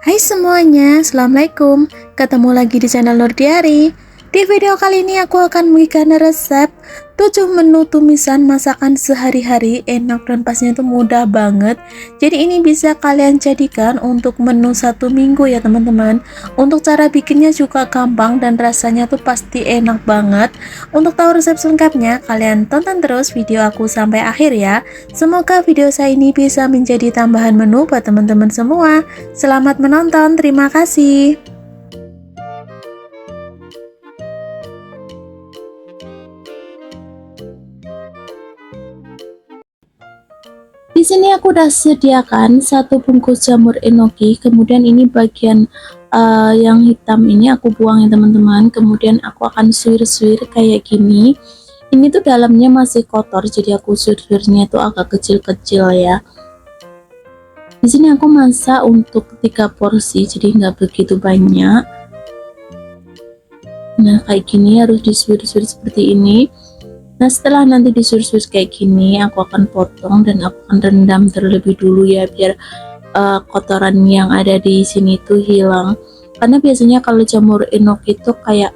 Hai semuanya, Assalamualaikum. Ketemu lagi di channel Nurdiari. Di video kali ini aku akan memberikan resep 7 menu tumisan masakan sehari-hari. Enak dan pastinya itu mudah banget. Jadi ini bisa kalian jadikan untuk menu 1 minggu ya teman-teman. Untuk cara bikinnya juga gampang dan rasanya tuh pasti enak banget. Untuk tahu resep selengkapnya, kalian tonton terus video aku sampai akhir ya. Semoga video saya ini bisa menjadi tambahan menu buat teman-teman semua. Selamat menonton, terima kasih. Di sini aku udah sediakan 1 bungkus jamur enoki, kemudian ini bagian yang hitam ini aku buang ya teman-teman. Kemudian aku akan suir-suir kayak gini. Ini tuh dalamnya masih kotor, jadi aku suir-suirnya itu agak kecil-kecil ya. Di sini aku masak untuk 3 porsi, jadi nggak begitu banyak. Nah kayak gini harus disuir-suir seperti ini. Nah setelah nanti disuir-suir kayak gini, aku akan potong dan aku akan rendam terlebih dulu ya, biar kotoran yang ada di sini tuh hilang. Karena biasanya kalau jamur enoki itu kayak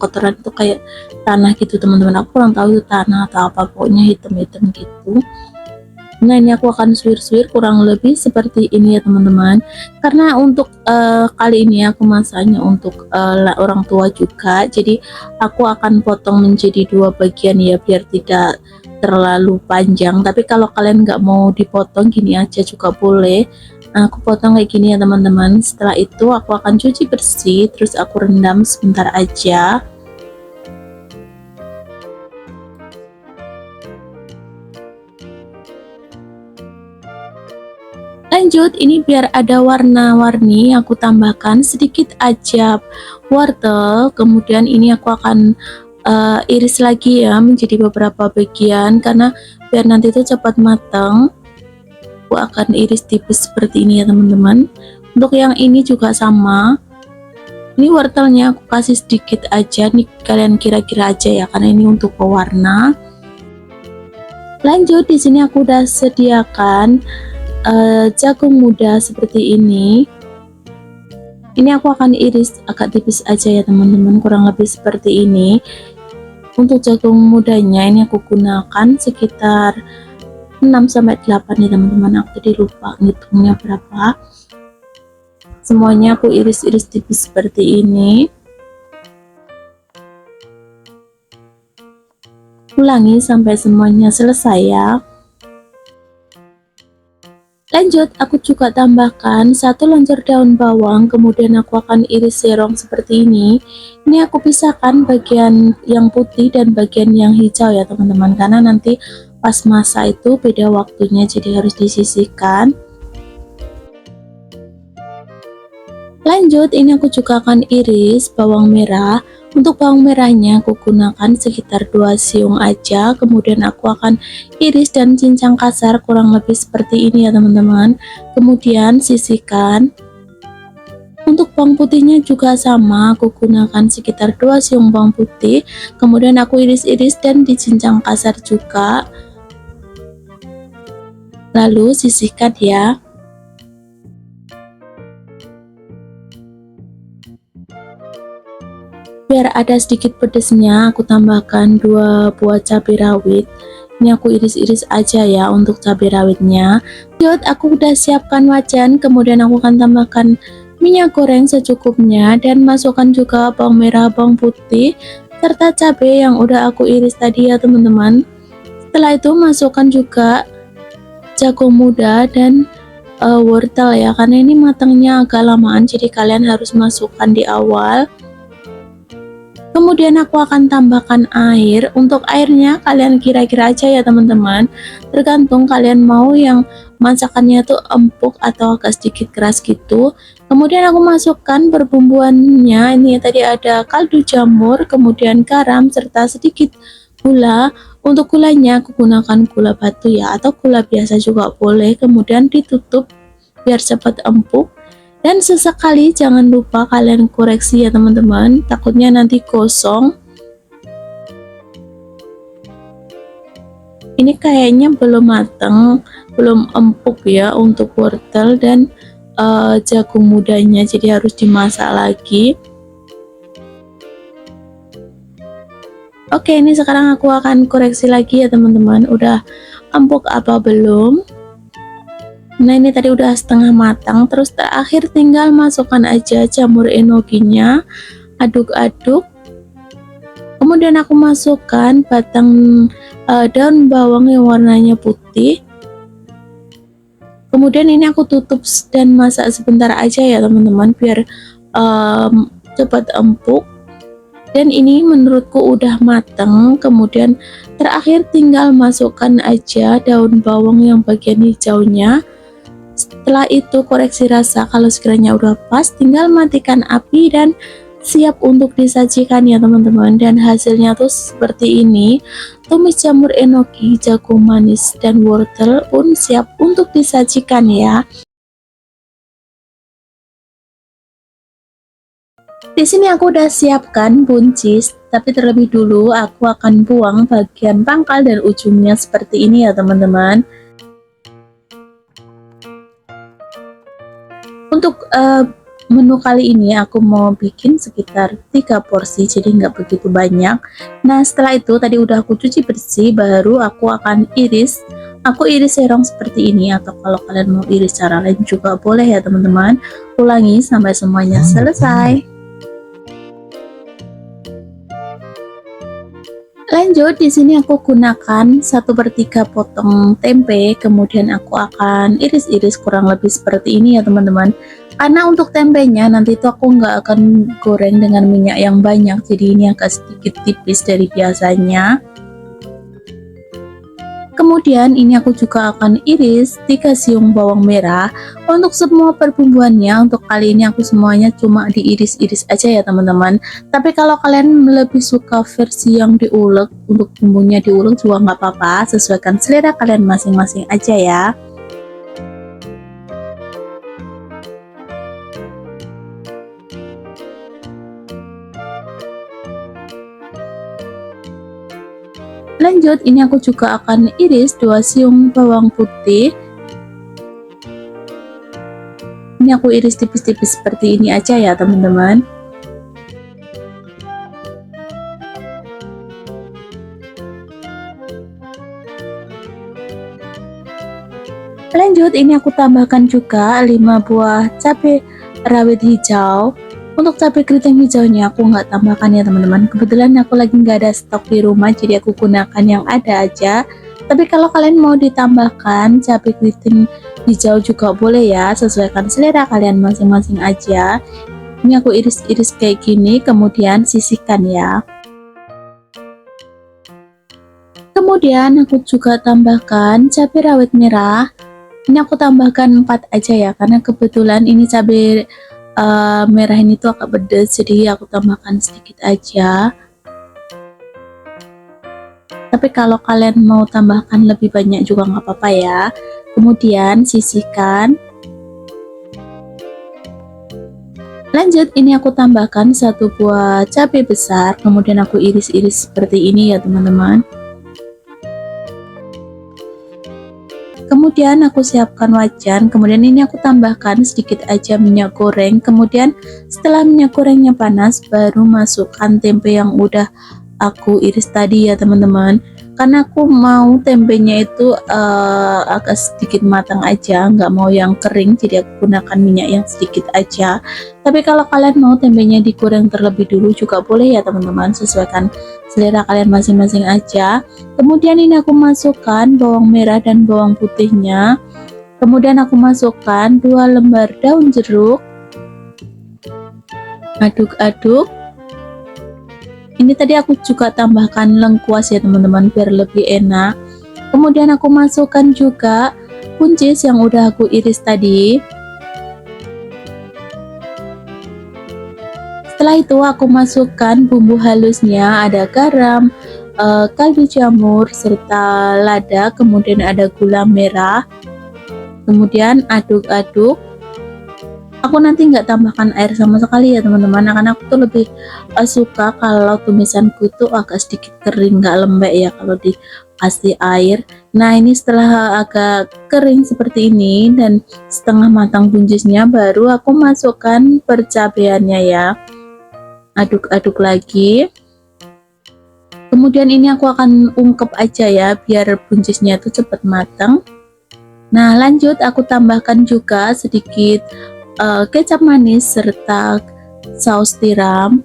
kotoran itu kayak tanah gitu teman-teman. Aku kurang tahu itu tanah atau apa, pokoknya hitam-hitam gitu. Nah ini aku akan suir-suir kurang lebih seperti ini ya teman-teman. Karena untuk kali ini aku masaknya untuk orang tua juga, jadi aku akan potong menjadi 2 bagian ya, biar tidak terlalu panjang. Tapi kalau kalian nggak mau dipotong gini aja juga boleh. Nah, aku potong kayak gini ya teman-teman. Setelah itu aku akan cuci bersih, terus aku rendam sebentar aja. Lanjut, ini biar ada warna-warni aku tambahkan sedikit aja wortel. Kemudian ini aku akan iris lagi ya menjadi beberapa bagian, karena biar nanti itu cepat matang. Aku akan iris tipis seperti ini ya teman-teman. Untuk yang ini juga sama. Ini wortelnya aku kasih sedikit aja nih, kalian kira-kira aja ya, karena ini untuk pewarna. Lanjut, di sini aku udah sediakan jagung muda seperti ini. Ini aku akan iris agak tipis aja ya teman-teman, kurang lebih seperti ini. Untuk jagung mudanya ini aku gunakan sekitar 6-8 ya teman-teman, aku tadi lupa ngitungnya berapa. Semuanya aku iris-iris tipis seperti ini. Ulangi sampai semuanya selesai ya. Lanjut, aku juga tambahkan 1 loncor daun bawang, kemudian aku akan iris serong seperti ini. Ini aku pisahkan bagian yang putih dan bagian yang hijau ya teman-teman, karena nanti pas masak itu beda waktunya, jadi harus disisihkan. Lanjut, ini aku juga akan iris bawang merah. Untuk bawang merahnya aku gunakan sekitar 2 siung aja, kemudian aku akan iris dan cincang kasar kurang lebih seperti ini ya teman-teman. Kemudian sisihkan. Untuk bawang putihnya juga sama, aku gunakan sekitar 2 siung bawang putih, kemudian aku iris-iris dan dicincang kasar juga. Lalu sisihkan ya. Biar ada sedikit pedesnya, aku tambahkan 2 buah cabai rawit. Ini aku iris-iris aja ya untuk cabai rawitnya. Lanjut, aku udah siapkan wajan, kemudian aku akan tambahkan minyak goreng secukupnya dan masukkan juga bawang merah, bawang putih serta cabai yang udah aku iris tadi ya teman-teman. Setelah itu masukkan juga jagung muda dan wortel ya, karena ini matangnya agak lamaan, jadi kalian harus masukkan di awal. Kemudian aku akan tambahkan air. Untuk airnya kalian kira-kira aja ya teman-teman, tergantung kalian mau yang masakannya tuh empuk atau agak sedikit keras gitu. Kemudian aku masukkan perbumbuannya, ini tadi ada kaldu jamur, kemudian garam serta sedikit gula. Untuk gulanya aku gunakan gula batu ya, atau gula biasa juga boleh. Kemudian ditutup biar cepat empuk. Dan sesekali jangan lupa kalian koreksi ya teman-teman, takutnya nanti gosong. Ini kayaknya belum matang, belum empuk ya untuk wortel dan jagung mudanya, jadi harus dimasak lagi. Oke, ini sekarang aku akan koreksi lagi ya teman-teman, udah empuk apa belum. Nah ini tadi udah setengah matang, terus terakhir tinggal masukkan aja jamur enokinya, aduk-aduk. Kemudian aku masukkan batang daun bawang yang warnanya putih. Kemudian ini aku tutup dan masak sebentar aja ya teman-teman, biar cepat empuk. Dan ini menurutku udah matang. Kemudian terakhir tinggal masukkan aja daun bawang yang bagian hijaunya. Setelah itu koreksi rasa, kalau sekiranya udah pas tinggal matikan api dan siap untuk disajikan ya teman-teman. Dan hasilnya tuh seperti ini, tumis jamur enoki, jagung manis dan wortel pun siap untuk disajikan ya. Di sini aku udah siapkan buncis, tapi terlebih dulu aku akan buang bagian pangkal dan ujungnya seperti ini ya teman-teman. Untuk menu kali ini aku mau bikin sekitar 3 porsi, jadi nggak begitu banyak. Nah setelah itu tadi udah aku cuci bersih, baru aku akan iris. Aku iris serong seperti ini, atau kalau kalian mau iris cara lain juga boleh ya teman-teman. Ulangi sampai semuanya selesai. Lanjut, di sini aku gunakan 1/3 potong tempe, kemudian aku akan iris-iris kurang lebih seperti ini ya teman-teman. Karena untuk tempenya nanti itu aku nggak akan goreng dengan minyak yang banyak, jadi ini agak sedikit tipis dari biasanya. Kemudian ini aku juga akan iris 3 siung bawang merah. Untuk semua perbumbuannya, untuk kali ini aku semuanya cuma diiris-iris aja ya teman-teman. Tapi kalau kalian lebih suka versi yang diulek, untuk bumbunya diulek juga nggak apa-apa, sesuaikan selera kalian masing-masing aja ya. Lanjut, ini aku juga akan iris 2 siung bawang putih. Ini aku iris tipis-tipis seperti ini aja ya teman-teman. Lanjut, ini aku tambahkan juga 5 buah cabai rawit hijau. Untuk cabai keriting hijaunya aku nggak tambahkan ya teman-teman, kebetulan aku lagi nggak ada stok di rumah, jadi aku gunakan yang ada aja. Tapi kalau kalian mau ditambahkan cabai keriting hijau juga boleh ya, sesuaikan selera kalian masing-masing aja. Ini aku iris-iris kayak gini, kemudian sisihkan ya. Kemudian aku juga tambahkan cabai rawit merah. Ini aku tambahkan 4 aja ya, karena kebetulan ini cabai merah ini tuh agak pedas, jadi aku tambahkan sedikit aja. Tapi kalau kalian mau tambahkan lebih banyak juga nggak apa-apa ya. Kemudian sisihkan. Lanjut, ini aku tambahkan 1 buah cabai besar, kemudian aku iris-iris seperti ini ya teman-teman. Kemudian aku siapkan wajan, kemudian ini aku tambahkan sedikit aja minyak goreng. Kemudian setelah minyak gorengnya panas, baru masukkan tempe yang udah aku iris tadi ya teman-teman. Karena aku mau tempenya itu agak sedikit matang aja, nggak mau yang kering, jadi aku gunakan minyak yang sedikit aja. Tapi kalau kalian mau tempenya digoreng terlebih dulu juga boleh ya teman-teman, sesuaikan selera kalian masing-masing aja. Kemudian ini aku masukkan bawang merah dan bawang putihnya. Kemudian aku masukkan 2 lembar daun jeruk. Aduk-aduk. Ini tadi aku juga tambahkan lengkuas ya teman-teman, biar lebih enak. Kemudian aku masukkan juga buncis yang udah aku iris tadi. Setelah itu aku masukkan bumbu halusnya, ada garam, kaldu jamur, serta lada, kemudian ada gula merah. Kemudian aduk-aduk. Aku nanti nggak tambahkan air sama sekali ya teman-teman, karena aku tuh lebih suka kalau tumisanku tuh agak sedikit kering, nggak lembek ya. Kalau di kasih air. Nah, ini setelah agak kering seperti ini dan setengah matang buncisnya, baru aku masukkan percabeannya ya. Aduk-aduk lagi. Kemudian ini aku akan ungkep aja ya, biar buncisnya itu cepat matang. Nah, lanjut aku tambahkan juga sedikit kecap manis serta saus tiram.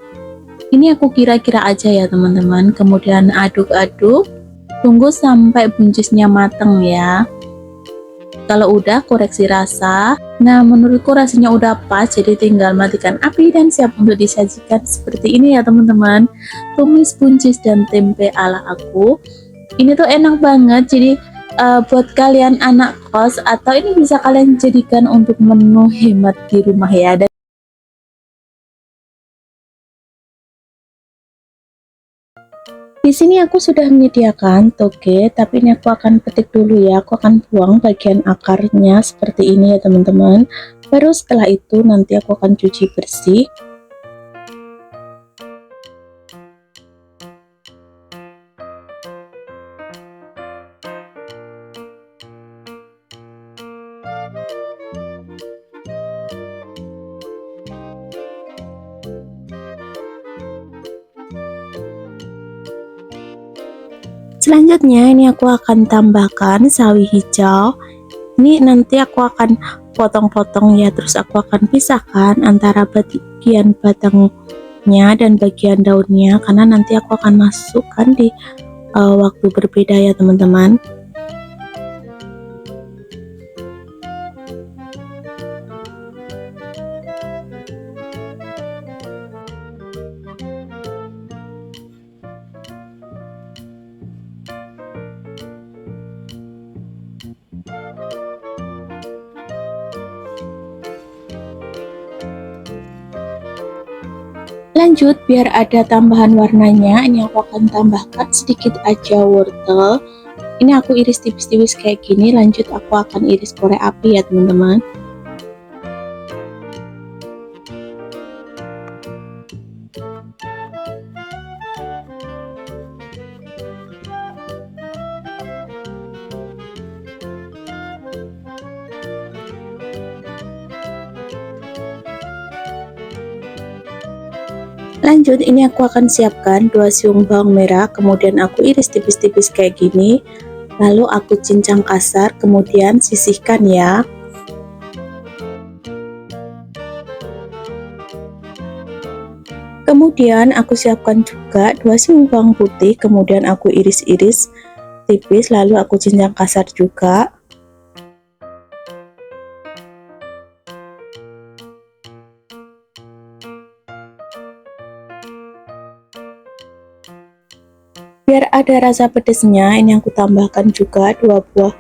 Ini aku kira-kira aja ya teman-teman. Kemudian aduk-aduk, tunggu sampai buncisnya matang ya. Kalau udah, koreksi rasa. Nah, menurutku rasanya udah pas, jadi tinggal matikan api dan siap untuk disajikan seperti ini ya teman-teman. Tumis buncis dan tempe ala aku. Ini tuh enak banget, jadi buat kalian anak kos atau ini bisa kalian jadikan untuk menu hemat di rumah ya. Dan di sini aku sudah menyediakan toge, tapi ini aku akan petik dulu ya. Aku akan buang bagian akarnya seperti ini ya teman-teman. Baru setelah itu nanti aku akan cuci bersih. Selanjutnya ini aku akan tambahkan sawi hijau. Ini nanti aku akan potong-potong ya, terus aku akan pisahkan antara bagian batangnya dan bagian daunnya, karena nanti aku akan masukkan di waktu berbeda ya teman-teman. Lanjut, biar ada tambahan warnanya, ini aku akan tambahkan sedikit aja wortel. Ini aku iris tipis-tipis kayak gini. Lanjut aku akan iris korek api ya teman-teman. Lanjut, ini aku akan siapkan 2 siung bawang merah, kemudian aku iris tipis-tipis kayak gini. Lalu aku cincang kasar, kemudian sisihkan ya. Kemudian aku siapkan juga 2 siung bawang putih, kemudian aku iris-iris tipis, lalu aku cincang kasar juga. Biar ada rasa pedesnya, ini aku tambahkan juga 2 buah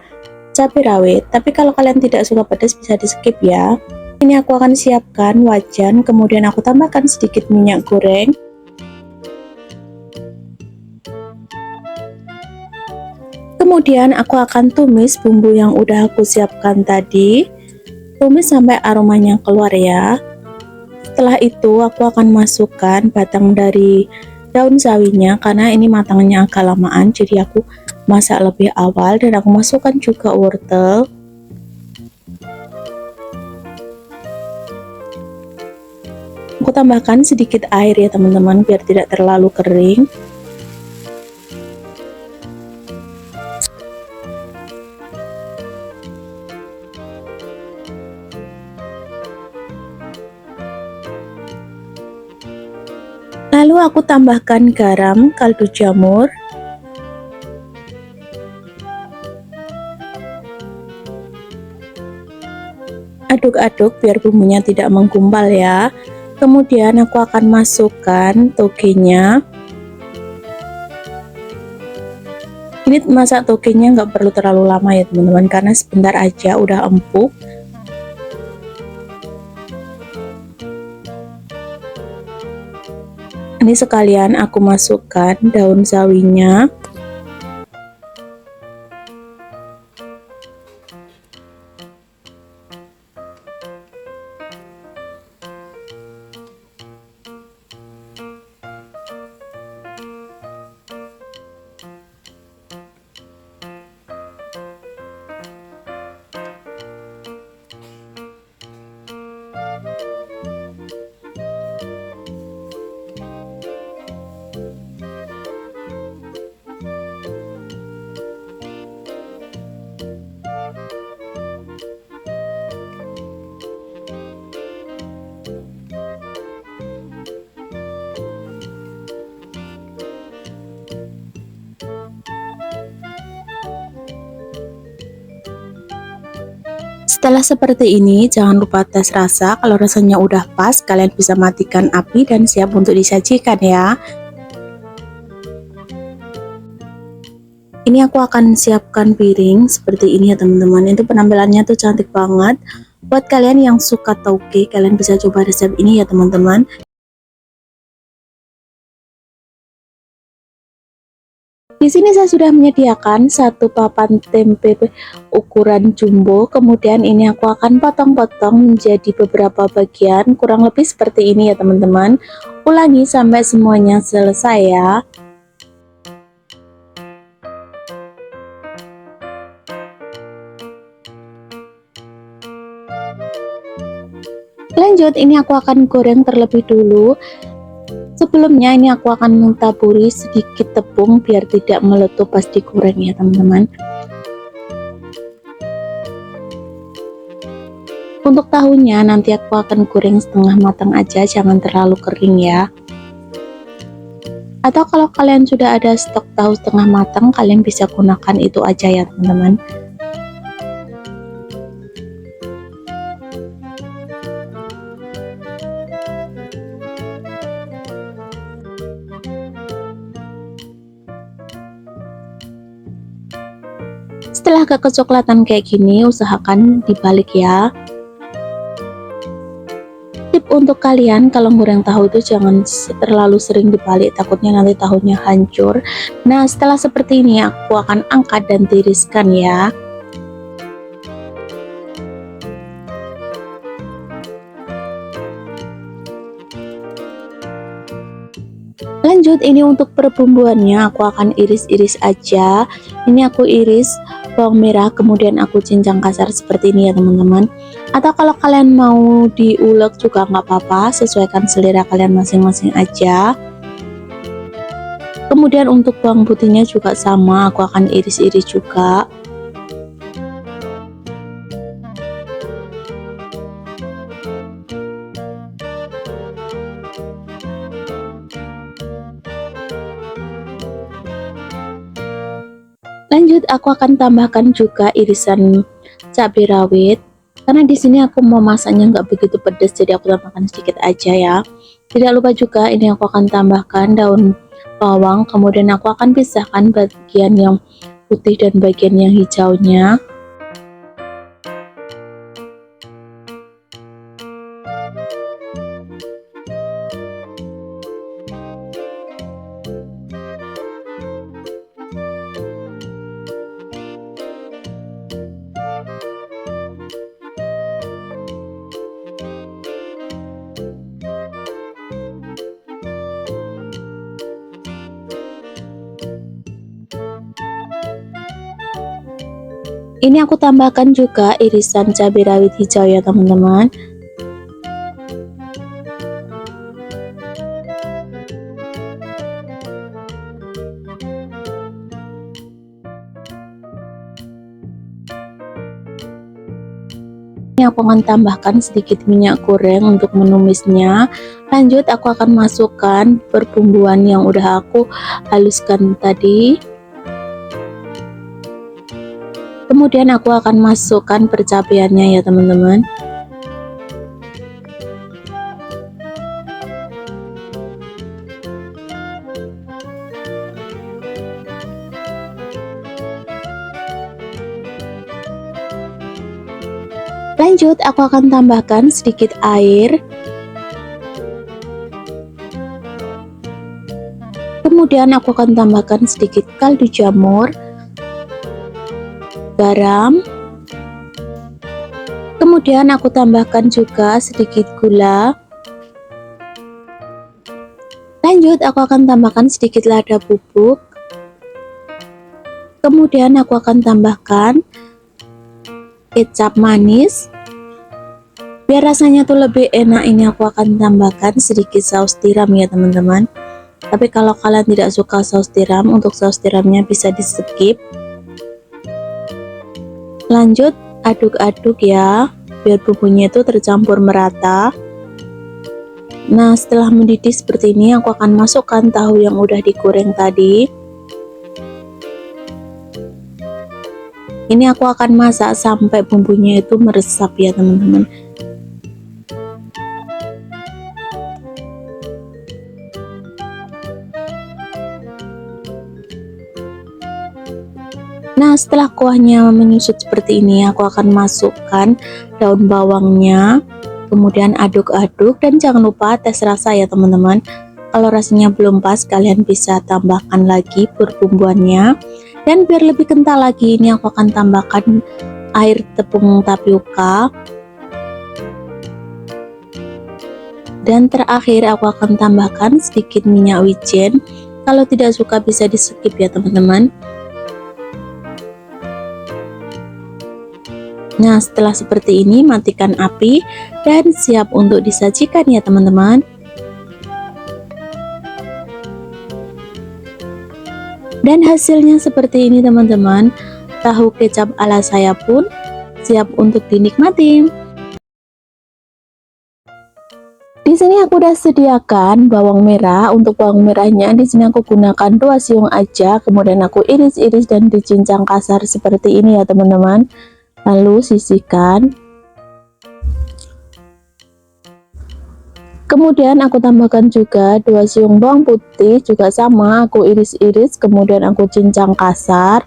cabai rawit. Tapi kalau kalian tidak suka pedas bisa di skip ya. Ini aku akan siapkan wajan, kemudian aku tambahkan sedikit minyak goreng. Kemudian aku akan tumis bumbu yang udah aku siapkan tadi. Tumis sampai aromanya keluar ya. Setelah itu aku akan masukkan batang dari daun sawinya, karena ini matangnya agak lamaan, jadi aku masak lebih awal. Dan aku masukkan juga wortel. Aku tambahkan sedikit air ya teman-teman, biar tidak terlalu kering. Lalu aku tambahkan garam, kaldu jamur, aduk-aduk biar bumbunya tidak menggumpal ya. Kemudian aku akan masukkan togenya. Ini masak togenya nggak perlu terlalu lama ya teman-teman, karena sebentar aja udah empuk. Ini sekalian aku masukkan daun sawinya. Setelah seperti ini, jangan lupa tes rasa. Kalau rasanya udah pas, kalian bisa matikan api dan siap untuk disajikan ya. Ini aku akan siapkan piring seperti ini ya teman-teman. Itu penampilannya tuh cantik banget. Buat kalian yang suka tauge, kalian bisa coba resep ini ya teman-teman. Di sini saya sudah menyediakan satu papan tempe ukuran jumbo. Kemudian ini aku akan potong-potong menjadi beberapa bagian, kurang lebih seperti ini ya teman-teman. Ulangi sampai semuanya selesai ya. Lanjut, ini aku akan goreng terlebih dulu. Sebelumnya ini aku akan mentaburi sedikit tepung biar tidak meletup pas digoreng ya teman-teman. Untuk tahunya nanti aku akan goreng setengah matang aja, jangan terlalu kering ya. Atau kalau kalian sudah ada stok tahu setengah matang, kalian bisa gunakan itu aja ya teman-teman. Setelah agak kecoklatan kayak gini, usahakan dibalik ya. Tip untuk kalian kalau goreng tahu itu jangan terlalu sering dibalik, takutnya nanti tahunya hancur. Nah, setelah seperti ini aku akan angkat dan tiriskan ya. Lanjut, ini untuk perbumbuannya aku akan iris-iris aja. Ini aku iris bawang merah, kemudian aku cincang kasar seperti ini ya teman-teman. Atau kalau kalian mau diulek juga nggak apa-apa, sesuaikan selera kalian masing-masing aja. Kemudian untuk bawang putihnya juga sama, aku akan iris-iris juga. Lanjut, aku akan tambahkan juga irisan cabai rawit. Karena di sini aku mau masaknya nggak begitu pedas, jadi aku tambahkan sedikit aja ya. Tidak lupa juga ini aku akan tambahkan daun bawang, kemudian aku akan pisahkan bagian yang putih dan bagian yang hijaunya. Ini aku tambahkan juga irisan cabai rawit hijau ya teman-teman. Ini aku akan tambahkan sedikit minyak goreng untuk menumisnya. Lanjut, aku akan masukkan perbumbuan yang udah aku haluskan tadi. Kemudian aku akan masukkan percabeannya ya teman-teman. Lanjut, aku akan tambahkan sedikit air. Kemudian aku akan tambahkan sedikit kaldu jamur, garam. Kemudian aku tambahkan juga sedikit gula. Lanjut, aku akan tambahkan sedikit lada bubuk. Kemudian aku akan tambahkan kecap manis. Biar rasanya tuh lebih enak, ini aku akan tambahkan sedikit saus tiram ya teman-teman. Tapi kalau kalian tidak suka saus tiram, untuk saus tiramnya bisa di skip. Lanjut, aduk-aduk ya, biar bumbunya itu tercampur merata. Nah, setelah mendidih seperti ini, aku akan masukkan tahu yang udah digoreng tadi. Ini aku akan masak sampai bumbunya itu meresap ya teman-teman. Nah, setelah kuahnya menyusut seperti ini, aku akan masukkan daun bawangnya, kemudian aduk-aduk, dan jangan lupa tes rasa ya teman-teman. Kalau rasanya belum pas, kalian bisa tambahkan lagi perbumbuannya. Dan biar lebih kental lagi, ini aku akan tambahkan air tepung tapioka. Dan terakhir aku akan tambahkan sedikit minyak wijen. Kalau tidak suka bisa di skip ya teman-teman. Nah, setelah seperti ini, matikan api dan siap untuk disajikan ya teman-teman. Dan hasilnya seperti ini teman-teman. Tahu kecap ala saya pun siap untuk dinikmati. Di sini aku udah sediakan bawang merah. Untuk bawang merahnya di sini aku gunakan 2 siung aja, kemudian aku iris-iris dan dicincang kasar seperti ini ya teman-teman. Lalu sisihkan. Kemudian aku tambahkan juga 2 siung bawang putih, juga sama aku iris-iris, kemudian aku cincang kasar.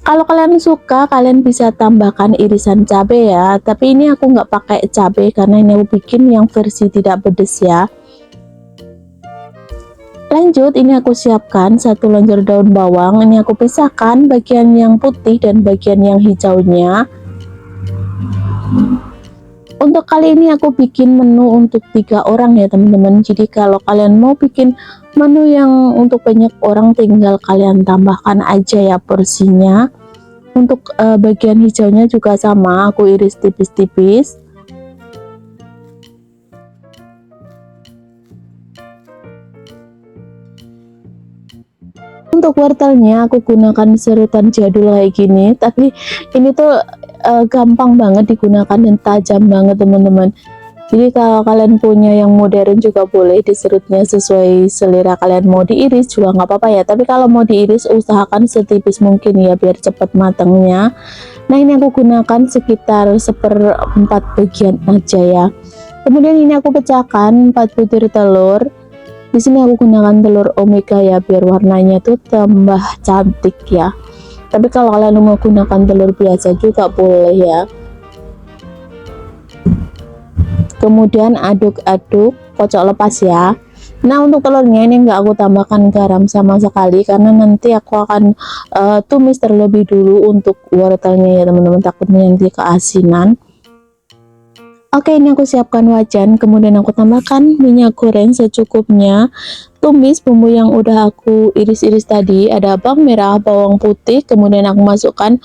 Kalau kalian suka, kalian bisa tambahkan irisan cabai ya, tapi ini aku nggak pakai cabai karena ini aku bikin yang versi tidak pedes ya. Lanjut, ini aku siapkan 1 lonjor daun bawang. Ini aku pisahkan bagian yang putih dan bagian yang hijaunya. Untuk kali ini aku bikin menu untuk 3 orang ya teman-teman. Jadi kalau kalian mau bikin menu yang untuk banyak orang, tinggal kalian tambahkan aja ya porsinya. Untuk bagian hijaunya juga sama, aku iris tipis-tipis. Untuk wortelnya aku gunakan serutan jadul kayak gini, tapi ini tuh gampang banget digunakan dan tajam banget teman-teman. Jadi kalau kalian punya yang modern juga boleh, diserutnya sesuai selera kalian, mau diiris juga nggak apa-apa ya, tapi kalau mau diiris usahakan setipis mungkin ya biar cepat matangnya. Nah, ini aku gunakan sekitar 1/4 bagian aja ya. Kemudian ini aku pecahkan 4 butir telur. Di sini aku gunakan telur omega ya biar warnanya tuh tambah cantik ya. Tapi kalau kalian mau gunakan telur biasa juga boleh ya. Kemudian aduk-aduk, kocok lepas ya. Nah, untuk telurnya ini nggak aku tambahkan garam sama sekali karena nanti aku akan tumis terlebih dulu untuk wortelnya ya teman-teman, takutnya nanti keasinan. Oke, ini aku siapkan wajan, kemudian aku tambahkan minyak goreng secukupnya. Tumis bumbu yang udah aku iris-iris tadi, ada bawang merah, bawang putih, kemudian aku masukkan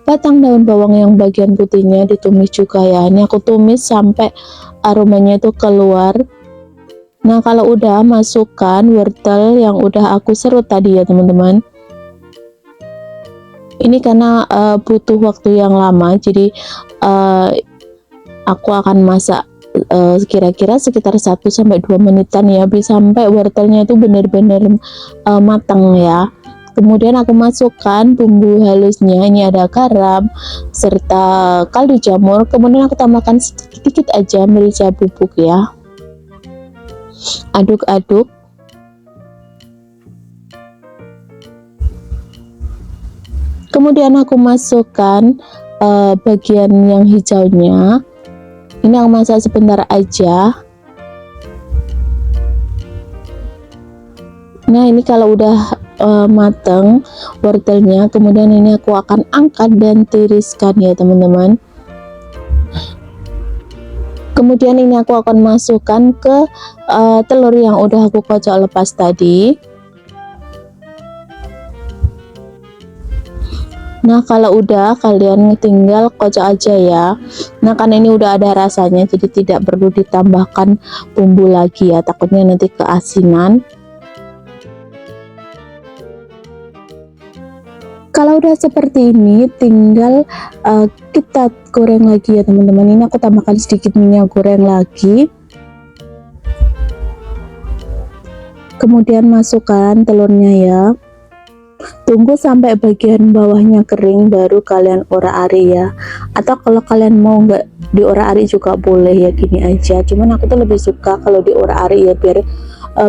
batang daun bawang yang bagian putihnya, ditumis juga ya. Ini aku tumis sampai aromanya itu keluar. Nah, kalau udah, masukkan wortel yang udah aku serut tadi ya teman-teman. Ini karena butuh waktu yang lama, jadi aku akan masak kira-kira sekitar 1-2 menitan ya, bisa sampai wortelnya itu benar-benar matang ya. Kemudian aku masukkan bumbu halusnya, ini ada garam serta kaldu jamur, kemudian aku tambahkan sedikit aja merica bubuk ya. Aduk-aduk. Kemudian aku masukkan bagian yang hijaunya. Ini aku masak sebentar aja. Nah, ini kalau udah mateng wortelnya, kemudian ini aku akan angkat dan tiriskan ya teman-teman. Kemudian ini aku akan masukkan ke telur yang udah aku kocok lepas tadi. Nah, kalau udah, kalian tinggal kocok aja ya. Nah, kan ini udah ada rasanya, jadi tidak perlu ditambahkan bumbu lagi ya, takutnya nanti keasinan. Kalau udah seperti ini, tinggal kita goreng lagi ya teman-teman. Ini aku tambahkan sedikit minyak goreng lagi. Kemudian masukkan telurnya ya. Tunggu sampai bagian bawahnya kering baru kalian orak-arik ya. Atau kalau kalian mau nggak diorak-arik juga boleh ya, gini aja. Cuman aku tuh lebih suka kalau diorak-arik ya, biar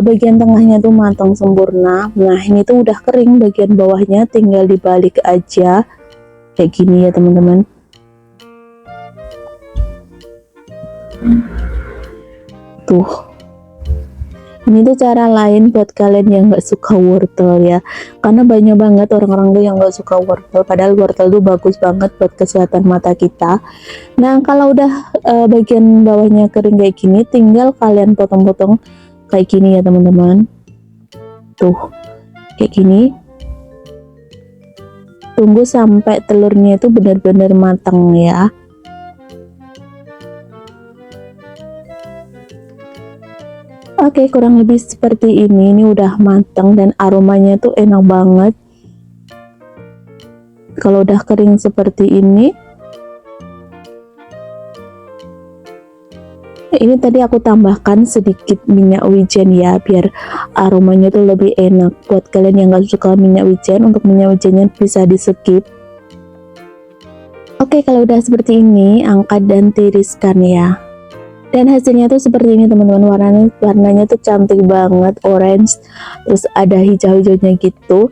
bagian tengahnya tuh matang sempurna. Nah ini tuh udah kering bagian bawahnya, tinggal dibalik aja kayak gini ya teman-teman. Tuh, ini tuh cara lain buat kalian yang nggak suka wortel ya, karena banyak banget orang-orang tuh yang nggak suka wortel, padahal wortel tuh bagus banget buat kesehatan mata kita. Nah kalau udah bagian bawahnya kering kayak gini, tinggal kalian potong-potong kayak gini ya teman-teman. Tuh kayak gini. Tunggu sampai telurnya itu benar-benar matang ya. Oke, kurang lebih seperti ini udah matang dan aromanya tuh enak banget. Kalau udah kering seperti ini tadi aku tambahkan sedikit minyak wijen ya, biar aromanya tuh lebih enak. Buat kalian yang gak suka minyak wijen, untuk minyak wijennya bisa di skip. Oke, kalau udah seperti ini, angkat dan tiriskan ya. Dan hasilnya tuh seperti ini teman-teman, warnanya tuh cantik banget, orange, terus ada hijau-hijaunya gitu.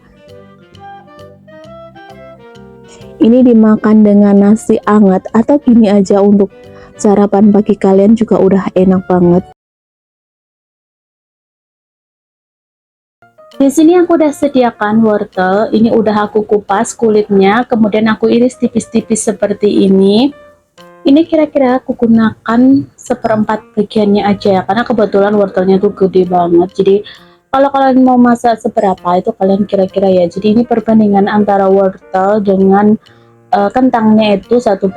Ini dimakan dengan nasi hangat atau gini aja untuk sarapan pagi kalian juga udah enak banget. Di sini aku udah sediakan wortel, ini udah aku kupas kulitnya, kemudian aku iris tipis-tipis seperti ini. Ini kira-kira aku gunakan seperempat bagiannya aja ya, karena kebetulan wortelnya tuh gede banget. Jadi kalau kalian mau masak seberapa itu kalian kira-kira ya. Jadi ini perbandingan antara wortel dengan kentangnya itu 1:1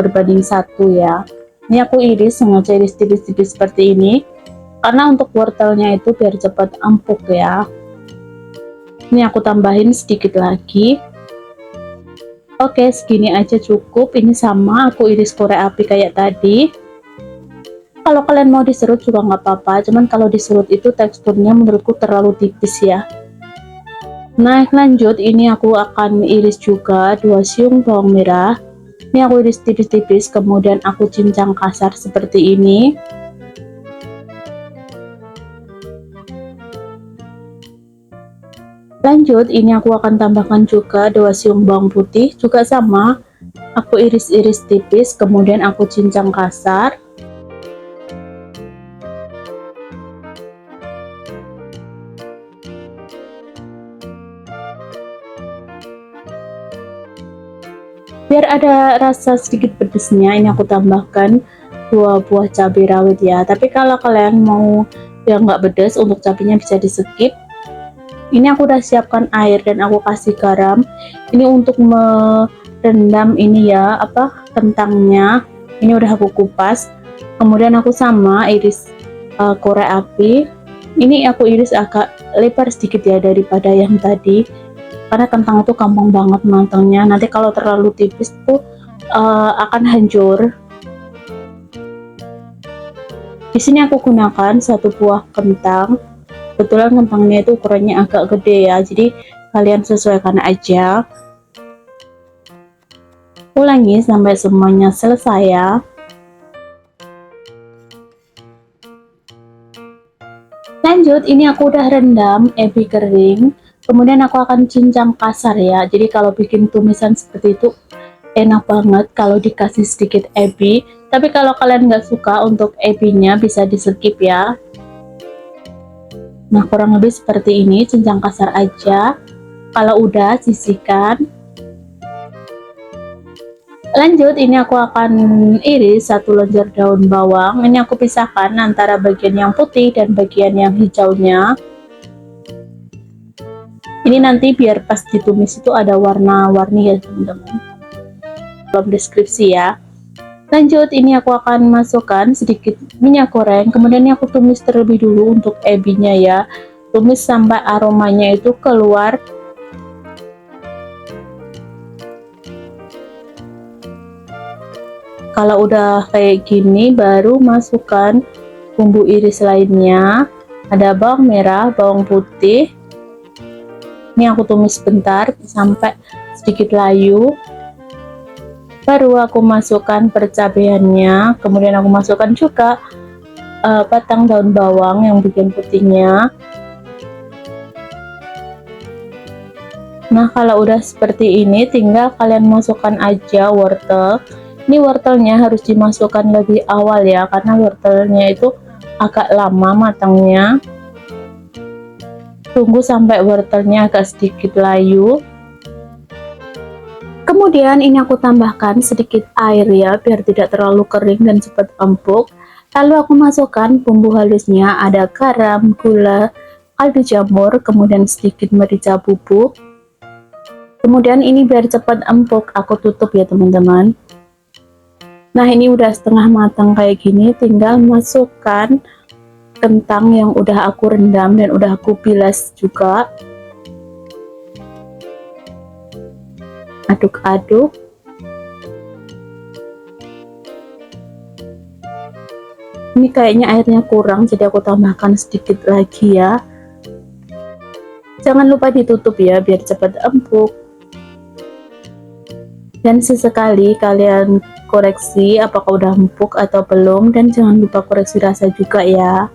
ya. Ini aku iris, sengaja iris tipis-tipis seperti ini karena untuk wortelnya itu biar cepat empuk ya. Ini aku tambahin sedikit lagi. Oke, segini aja cukup. Ini sama aku iris korek api kayak tadi. Kalau kalian mau diserut juga nggak apa-apa, cuman kalau diserut itu teksturnya menurutku terlalu tipis ya. Nah lanjut, ini aku akan iris juga 2 siung bawang merah. Ini aku iris tipis-tipis, kemudian aku cincang kasar seperti ini. Lanjut, ini aku akan tambahkan juga 2 siung bawang putih, juga sama aku iris-iris tipis, kemudian aku cincang kasar. Biar ada rasa sedikit pedesnya, ini aku tambahkan 2 buah cabai rawit ya. Tapi kalau kalian mau yang nggak pedes, untuk cabenya bisa di skip. Ini aku udah siapkan air dan aku kasih garam. Ini untuk merendam ini ya, kentangnya. Ini udah aku kupas. Kemudian aku sama iris korek api. Ini aku iris agak lebar sedikit ya daripada yang tadi, karena kentang itu gampang banget matangnya. Nanti kalau terlalu tipis tuh akan hancur. Di sini aku gunakan 1 buah kentang. Kebetulan kentangnya itu ukurannya agak gede ya, jadi kalian sesuaikan aja. Ulangi sampai semuanya selesai ya. Lanjut, ini aku udah rendam ebi kering, kemudian aku akan cincang kasar ya. Jadi kalau bikin tumisan seperti itu enak banget kalau dikasih sedikit ebi. Tapi kalau kalian nggak suka untuk ebinya bisa di skip ya. Nah kurang lebih seperti ini, cincang kasar aja. Kalau udah sisihkan. Lanjut, ini aku akan iris 1 lenjer daun bawang. Ini aku pisahkan antara bagian yang putih dan bagian yang hijaunya. Ini nanti biar pas ditumis itu ada warna-warni ya teman-teman. Dalam deskripsi ya. Lanjut, ini aku akan masukkan sedikit minyak goreng, kemudian ini aku tumis terlebih dulu untuk ebinya ya. Tumis sampai aromanya itu keluar. Kalau udah kayak gini baru masukkan bumbu iris lainnya. Ada bawang merah, bawang putih, Ini aku tumis sebentar sampai sedikit layu. Baru aku masukkan percabeannya, kemudian aku masukkan juga batang daun bawang yang bagian putihnya. Nah, kalau udah seperti ini tinggal kalian masukkan aja wortel. Ini wortelnya harus dimasukkan lebih awal ya, karena wortelnya itu agak lama matangnya. Tunggu sampai wortelnya agak sedikit layu. Kemudian ini aku tambahkan sedikit air ya, biar tidak terlalu kering dan cepat empuk. Lalu aku masukkan bumbu halusnya, ada garam, gula, kaldu jamur, kemudian sedikit merica bubuk. Kemudian ini biar cepat empuk, aku tutup ya teman-teman. Nah, ini udah setengah matang kayak gini, tinggal masukkan kentang yang udah aku rendam dan udah aku bilas juga. Aduk-aduk. Ini kayaknya airnya kurang, jadi aku tambahkan sedikit lagi ya. Jangan lupa ditutup ya, biar cepat empuk. Dan sesekali kalian koreksi apakah udah empuk atau belum, dan jangan lupa koreksi rasa juga ya.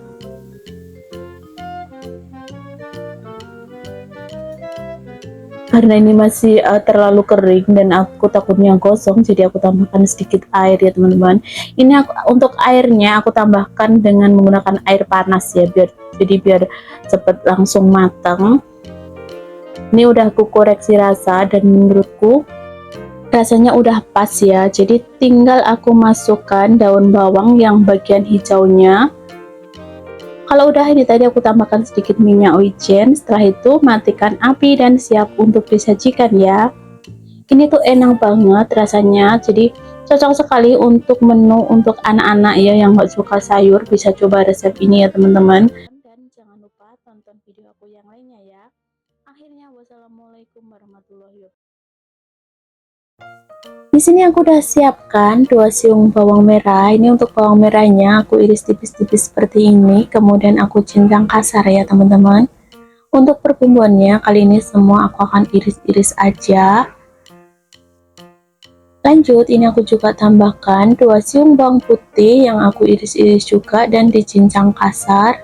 Karena ini masih terlalu kering dan aku takutnya gosong, jadi aku tambahkan sedikit air ya teman-teman. Ini untuk airnya aku tambahkan dengan menggunakan air panas ya, biar cepat langsung matang. Ini udah aku koreksi rasa dan menurutku rasanya udah pas ya, jadi tinggal aku masukkan daun bawang yang bagian hijaunya. Kalau udah ini tadi aku tambahkan sedikit minyak wijen. Setelah itu matikan api dan siap untuk disajikan ya. Ini tuh enak banget rasanya, jadi cocok sekali untuk menu untuk anak-anak ya yang nggak suka sayur, bisa coba resep ini ya teman-teman. Dan jangan lupa tonton video aku yang lainnya ya. Akhirnya wassalamualaikum warahmatullahi wabarakatuh. Di sini aku udah siapkan 2 siung bawang merah. Ini untuk bawang merahnya aku iris tipis-tipis seperti ini, kemudian aku cincang kasar ya teman-teman. Untuk perbumbuannya kali ini semua aku akan iris-iris aja. Lanjut, ini aku juga tambahkan 2 siung bawang putih yang aku iris-iris juga dan dicincang kasar.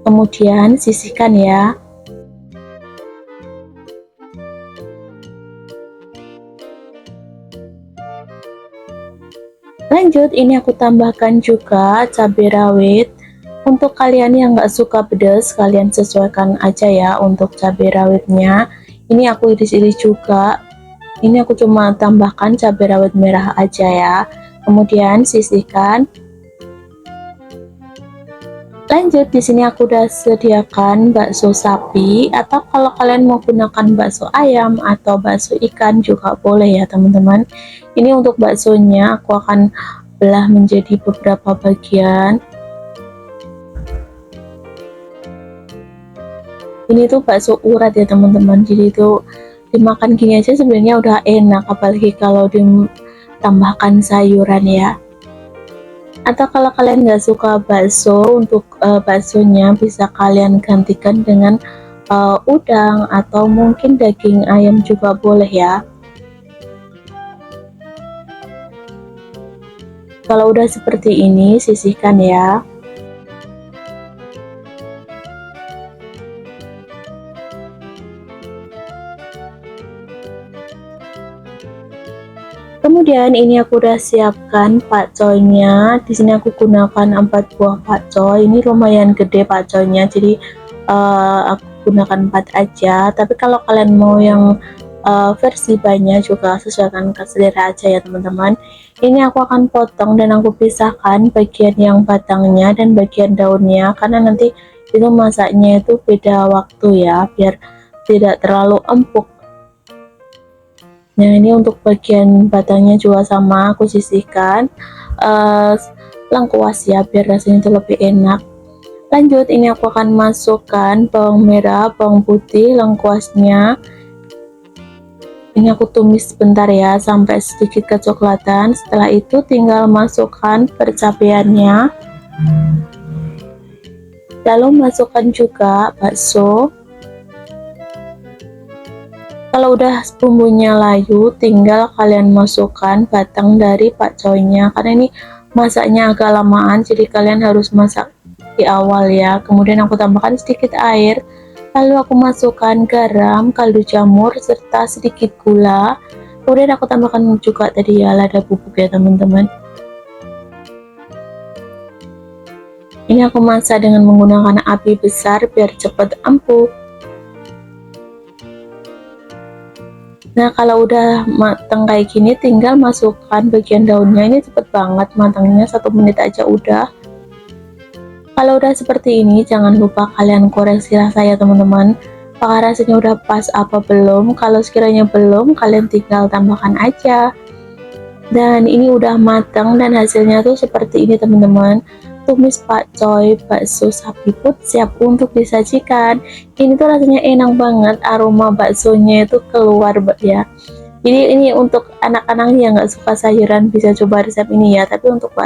Kemudian sisihkan ya. Lanjut, ini aku tambahkan juga cabai rawit. Untuk kalian yang nggak suka pedas, kalian sesuaikan aja ya untuk cabai rawitnya. Ini aku iris-iris juga. Ini aku cuma tambahkan cabai rawit merah aja ya. Kemudian sisihkan. Lanjut, di sini aku udah sediakan bakso sapi, atau kalau kalian mau gunakan bakso ayam atau bakso ikan juga boleh ya teman-teman. Ini untuk baksonya aku akan belah menjadi beberapa bagian. Ini tuh bakso urat ya teman-teman, jadi itu dimakan gini aja sebenarnya udah enak, apalagi kalau ditambahkan sayuran ya. Atau kalau kalian nggak suka bakso, untuk baksonya bisa kalian gantikan dengan udang atau mungkin daging ayam juga boleh ya. Kalau udah seperti ini, sisihkan ya. Kemudian ini aku udah siapkan pakcoynya. Di sini aku gunakan 4 buah pakcoy. Ini lumayan gede pakcoynya, jadi aku gunakan 4 aja. Tapi kalau kalian mau yang versi banyak juga sesuaikan selera aja ya teman-teman. Ini aku akan potong dan aku pisahkan bagian yang batangnya dan bagian daunnya, karena nanti itu masaknya itu beda waktu ya, biar tidak terlalu empuk. Nah, ini untuk bagian batangnya juga sama aku sisihkan lengkuas ya, biar rasanya itu lebih enak. Lanjut, ini aku akan masukkan bawang merah, bawang putih, lengkuasnya. Ini aku tumis sebentar ya sampai sedikit kecoklatan. Setelah itu tinggal masukkan percabeannya. Lalu masukkan juga bakso. Kalau udah bumbunya layu, tinggal kalian masukkan batang dari pakcoynya, karena ini masaknya agak lamaan, jadi kalian harus masak di awal ya. Kemudian aku tambahkan sedikit air, lalu aku masukkan garam, kaldu jamur, serta sedikit gula. Kemudian aku tambahkan juga tadi ya lada bubuk ya teman-teman. Ini aku masak dengan menggunakan api besar biar cepat empuk. Nah, kalau udah matang kayak gini, tinggal masukkan bagian daunnya. Ini cepet banget matangnya, 1 menit aja udah. Kalau udah seperti ini, jangan lupa kalian koreksi rasa ya teman-teman. Apakah rasanya udah pas apa belum? Kalau sekiranya belum, kalian tinggal tambahkan aja. Dan ini udah matang dan hasilnya tuh seperti ini teman-teman. Tumis pakcoy bakso sapi put siap untuk disajikan. Ini tuh rasanya enak banget, aroma baksonya itu keluar ya. Jadi ini untuk anak-anak yang nggak suka sayuran bisa coba resep ini ya, tapi untuk